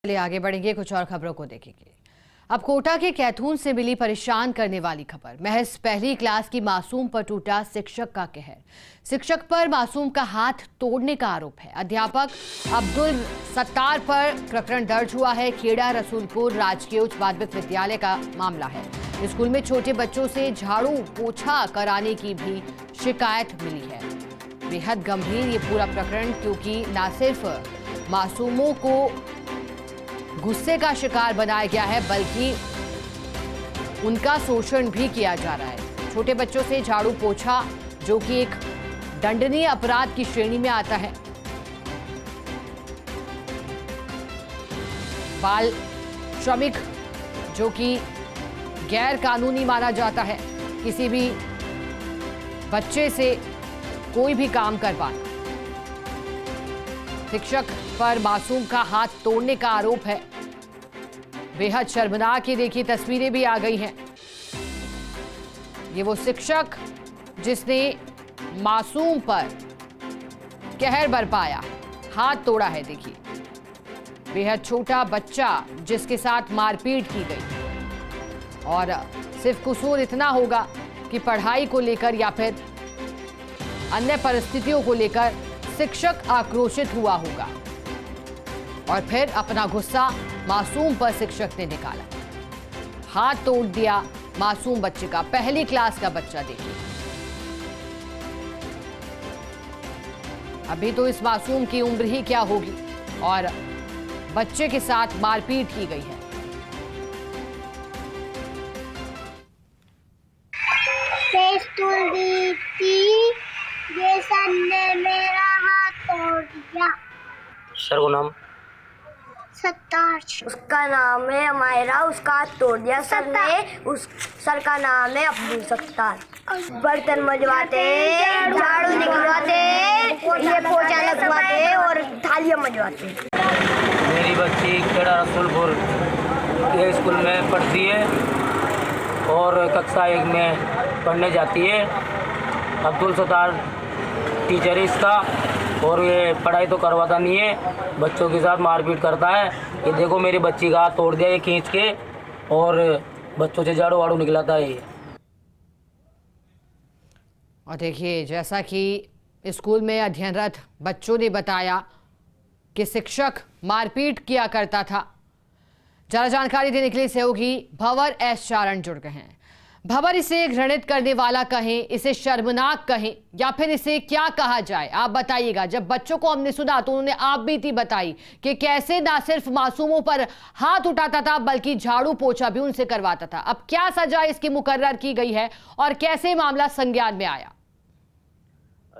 चलिए आगे बढ़ेंगे, कुछ और खबरों को देखेंगे। अब कोटा के कैथून से मिली परेशान करने वाली खबर। महज पहली क्लास की मासूम पर टूटा शिक्षक का कहर। शिक्षक पर मासूम का हाथ तोड़ने का आरोप है। अध्यापक अब्दुल सत्तार पर प्रकरण दर्ज हुआ है। खेड़ा रसूलपुर राजकीय उच्च माध्यमिक विद्यालय का मामला है। स्कूल में छोटे बच्चों से झाड़ू पोछा कराने की भी शिकायत मिली है। बेहद गंभीर ये पूरा प्रकरण, क्योंकि न सिर्फ मासूमों को गुस्से का शिकार बनाया गया है, बल्कि उनका शोषण भी किया जा रहा है। छोटे बच्चों से झाड़ू पोछा, जो कि एक दंडनीय अपराध की श्रेणी में आता है। बाल श्रमिक, जो कि गैर कानूनी माना जाता है, किसी भी बच्चे से कोई भी काम करवाना। शिक्षक पर मासूम का हाथ तोड़ने का आरोप है। बेहद शर्मनाक ये देखिए तस्वीरें भी आ गई हैं। ये वो शिक्षक जिसने मासूम पर कहर बरपाया, हाथ तोड़ा है। देखिए बेहद छोटा बच्चा जिसके साथ मारपीट की गई, और सिर्फ कसूर इतना होगा कि पढ़ाई को लेकर या फिर अन्य परिस्थितियों को लेकर शिक्षक आक्रोशित हुआ होगा और फिर अपना गुस्सा मासूम पर शिक्षक ने निकाला। हाथ तोड़ दिया मासूम बच्चे का, पहली क्लास का बच्चा। देखिए अभी तो इस मासूम की उम्र ही क्या होगी, और बच्चे के साथ मारपीट की गई है। ये सर ने मेरा हाथ तोड़ दिया। सर को नाम सत्तार। उसका नाम है अमायरा, उसका हाथ तोड़ दिया सर ने। उस सर का नाम है अब्दुल सत्तार। बर्तन मजवाते, झाड़ू निकलवाते, ये पोछा लगवाते और थालियां मजवाते। मेरी बच्ची खेड़ा रसूलपुर के स्कूल में पढ़ती है और कक्षा 1 में पढ़ने जाती है। अब्दुल सत्तार टीचर है इसका, और ये पढ़ाई तो करवाता नहीं है, बच्चों के साथ मारपीट करता है। ये देखो मेरी बच्ची का हाथ तोड़ दिया ये खींच के, और बच्चों से झाड़ू वाड़ू निकलाता है ये। और देखिए जैसा कि स्कूल में अध्ययनरत बच्चों ने बताया कि शिक्षक मारपीट किया करता था। ज्यादा जानकारी देने के लिए सहयोगी भंवर एस चारण जुड़ गए हैं। भंवर, इसे घृणित करने वाला कहें, इसे शर्मनाक कहें, या फिर इसे क्या कहा जाए, आप बताइएगा। जब बच्चों को हमने सुना तो उन्होंने आप बीती बताई कि कैसे ना सिर्फ मासूमों पर हाथ उठाता था, बल्कि झाड़ू पोछा भी उनसे करवाता था। अब क्या सजा इसकी मुकर्रर की गई है और कैसे मामला संज्ञान में आया?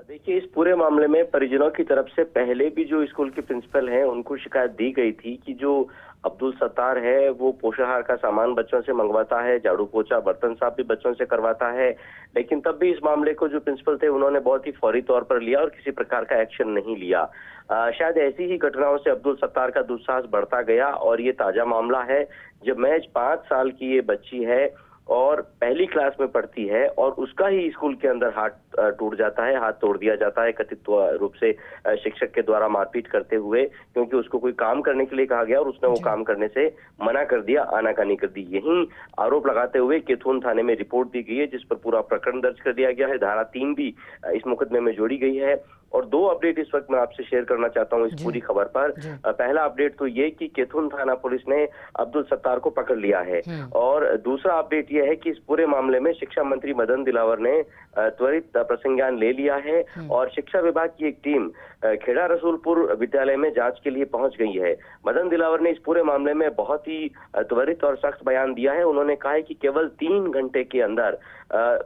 देखिए, इस पूरे मामले में परिजनों की तरफ से पहले भी जो स्कूल के प्रिंसिपल हैं उनको शिकायत दी गई थी कि जो अब्दुल सत्तार है वो पोषाहार का सामान बच्चों से मंगवाता है, झाड़ू पोछा बर्तन साफ भी बच्चों से करवाता है। लेकिन तब भी इस मामले को जो प्रिंसिपल थे उन्होंने बहुत ही फौरी तौर पर लिया और किसी प्रकार का एक्शन नहीं लिया। शायद ऐसी ही घटनाओं से अब्दुल सत्तार का दुस्साहस बढ़ता गया, और ये ताजा मामला है जब महज 5 साल की ये बच्ची है और पहली क्लास में पढ़ती है, और उसका ही स्कूल के अंदर हाथ टूट जाता है, हाथ तोड़ दिया जाता है कथित रूप से शिक्षक के द्वारा मारपीट करते हुए, क्योंकि उसको कोई काम करने के लिए कहा गया और उसने वो काम करने से मना कर दिया, आनाकानी कर दी। यही आरोप लगाते हुए कैथून थाने में रिपोर्ट दी गई है, जिस पर पूरा प्रकरण दर्ज कर दिया गया है। धारा 3 भी इस मुकदमे में जोड़ी गई है। और 2 अपडेट इस वक्त मैं आपसे शेयर करना चाहता हूं इस पूरी खबर पर। पहला अपडेट तो ये कि कैथून थाना पुलिस ने अब्दुल सत्तार को पकड़ लिया है, और दूसरा अपडेट ये है कि इस पूरे मामले में शिक्षा मंत्री मदन दिलावर ने त्वरित प्रसंज्ञान ले लिया है, और शिक्षा विभाग की एक टीम खेड़ा रसूलपुर विद्यालय में जांच के लिए पहुंच गई है। मदन दिलावर ने इस पूरे मामले में बहुत ही त्वरित और सख्त बयान दिया है। उन्होंने कहा है कि केवल 3 घंटे के अंदर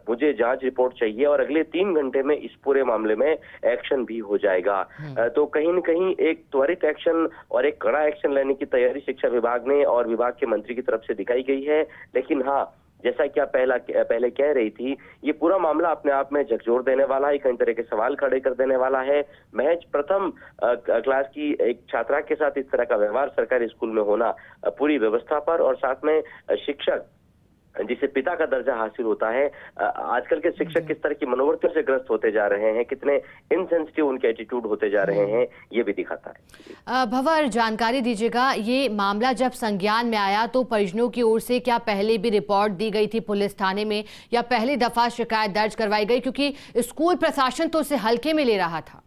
मुझे जांच रिपोर्ट चाहिए, और अगले 3 घंटे में इस पूरे मामले में एक्शन भी हो जाएगा। तो कहीं न कहीं एक त्वरित एक्शन और एक कड़ा एक्शन लेने की तैयारी शिक्षा विभाग ने और विभाग के मंत्री की तरफ से दिखाई गई है। लेकिन हाँ, जैसा कि आप पहले कह रही थी, ये पूरा मामला अपने आप में झकझोर देने वाला है, कई तरह के सवाल खड़े कर देने वाला है। महज प्रथम क्लास की एक छात्रा के साथ इस तरह का व्यवहार सरकारी स्कूल में होना, पूरी व्यवस्था पर और साथ में शिक्षक जिसे पिता का दर्जा हासिल होता है। आजकल के शिक्षक किस तरह की मनोवृत्तियों से ग्रस्त होते जा रहे हैं, कितने इनसेंसिटिव उनके एटीट्यूड होते जा रहे हैं, ये भी दिखाता है। भंवर, जानकारी दीजिएगा, ये मामला जब संज्ञान में आया तो परिजनों की ओर से क्या पहले भी रिपोर्ट दी गई थी पुलिस थाने में, या पहली दफा शिकायत दर्ज करवाई गई, क्योंकि स्कूल प्रशासन तो उसे हल्के में ले रहा था?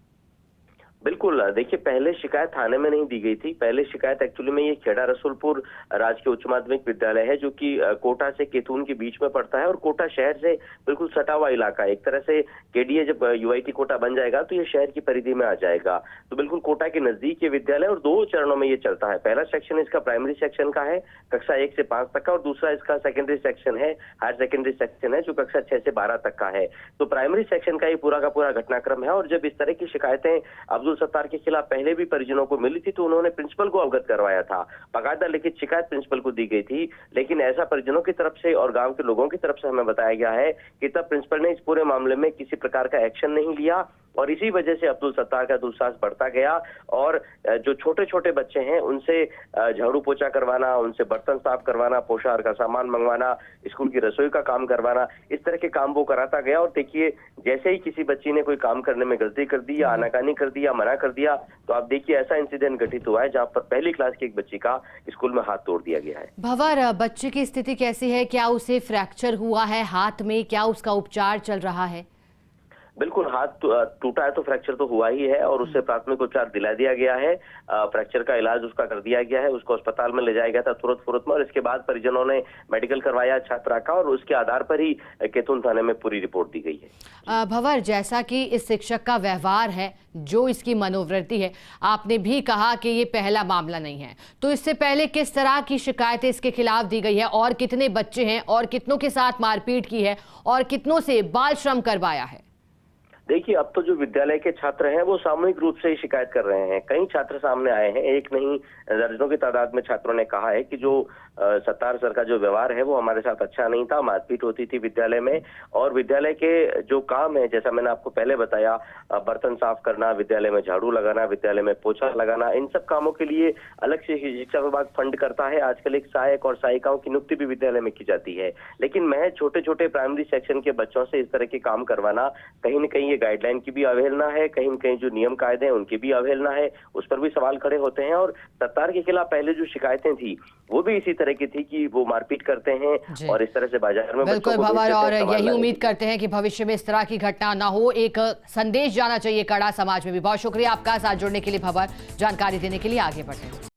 बिल्कुल, देखिए पहले शिकायत थाने में नहीं दी गई थी। पहले शिकायत एक्चुअली में ये खेड़ा रसूलपुर राजकीय उच्च माध्यमिक विद्यालय है, जो कि कोटा से केतून के बीच में पड़ता है और कोटा शहर से बिल्कुल सटा हुआ इलाका है। एक तरह से केडीए जब यूआईटी कोटा बन जाएगा तो ये शहर की परिधि में आ जाएगा। तो बिल्कुल कोटा के नजदीक ये विद्यालय, और 2 चरणों में ये चलता है। पहला सेक्शन इसका प्राइमरी सेक्शन का है, कक्षा 1 से 5 तक का, और दूसरा इसका सेकेंडरी सेक्शन है, हायर सेकेंडरी सेक्शन है, जो कक्षा 6 से 12 तक का है। तो प्राइमरी सेक्शन का ये पूरा का पूरा घटनाक्रम है। और जब इस तरह की शिकायतें अब्दुल सत्तार के खिलाफ पहले भी परिजनों को मिली थी तो उन्होंने प्रिंसिपल को अवगत करवाया था। बाकायदा लिखित शिकायत प्रिंसिपल को दी गई थी, लेकिन ऐसा परिजनों की तरफ से और गांव के लोगों की तरफ से हमें बताया गया है कि तब प्रिंसिपल ने इस पूरे मामले में किसी प्रकार का एक्शन नहीं लिया, और इसी वजह से अब्दुल सत्तार का दुस्साहस बढ़ता गया। और जो छोटे छोटे बच्चे हैं उनसे झाड़ू पोछा करवाना, उनसे बर्तन साफ करवाना, पोषाहार का सामान मंगवाना, स्कूल की रसोई का काम करवाना, इस तरह के काम वो कराता गया। और देखिए, जैसे ही किसी बच्ची ने कोई काम करने में गलती कर दी या आनाकानी कर दी या मना कर दिया, तो आप देखिए ऐसा इंसिडेंट घटित हुआ है जहां पर पहली क्लास की एक बच्ची का स्कूल में हाथ तोड़ दिया गया है। भंवर, बच्चे की स्थिति कैसी है? क्या उसे फ्रैक्चर हुआ है हाथ में? क्या उसका उपचार चल रहा है? बिल्कुल, हाथ टूटा है तो फ्रैक्चर तो हुआ ही है, और उससे प्राथमिक उपचार दिला दिया गया है। फ्रैक्चर का इलाज उसका कर दिया गया है। उसको अस्पताल में ले जाया गया था तुरंत में, और इसके बाद परिजनों ने मेडिकल करवाया छात्रा का, और उसके आधार पर ही केतुन थाने में पूरी रिपोर्ट दी गई है। भंवर, जैसा कि इस शिक्षक का व्यवहार है, जो इसकी मनोवृत्ति है, आपने भी कहा कि ये पहला मामला नहीं है, तो इससे पहले किस तरह की शिकायतें इसके खिलाफ दी गई है, और कितने बच्चे हैं, और कितनों के साथ मारपीट की है, और कितनों से बाल श्रम करवाया है? देखिए, अब तो जो विद्यालय के छात्र हैं वो सामूहिक रूप से ही शिकायत कर रहे हैं। कई छात्र सामने आए हैं, एक नहीं दर्जनों की तादाद में छात्रों ने कहा है कि जो सत्तार सर का जो व्यवहार है वो हमारे साथ अच्छा नहीं था, मारपीट होती थी विद्यालय में। और विद्यालय के जो काम है, जैसा मैंने आपको पहले बताया, बर्तन साफ करना, विद्यालय में झाड़ू लगाना, विद्यालय में पोछा लगाना, इन सब कामों के लिए अलग से शिक्षा विभाग फंड करता है। आजकल एक सहायक और सहायिकाओं की नियुक्ति भी विद्यालय में की जाती है। लेकिन महज छोटे छोटे प्राइमरी सेक्शन के बच्चों से इस तरह के काम करवाना, कहीं न कहीं ये गाइडलाइन की भी अवहेलना है, कहीं न कहीं जो नियम कायदे हैं उनकी भी अवहेलना है, उस पर भी सवाल खड़े होते हैं। और सत्तार के खिलाफ पहले जो शिकायतें थी वो भी इसी तरह की थी कि वो मारपीट करते हैं और इस तरह से बाजार में बिल्कुल भंवर, और यही उम्मीद करते हैं कि भविष्य में इस तरह की घटना ना हो। एक संदेश जाना चाहिए कड़ा समाज में भी। बहुत शुक्रिया आपका साथ जुड़ने के लिए भंवर, जानकारी देने के लिए। आगे बढ़ते हैं।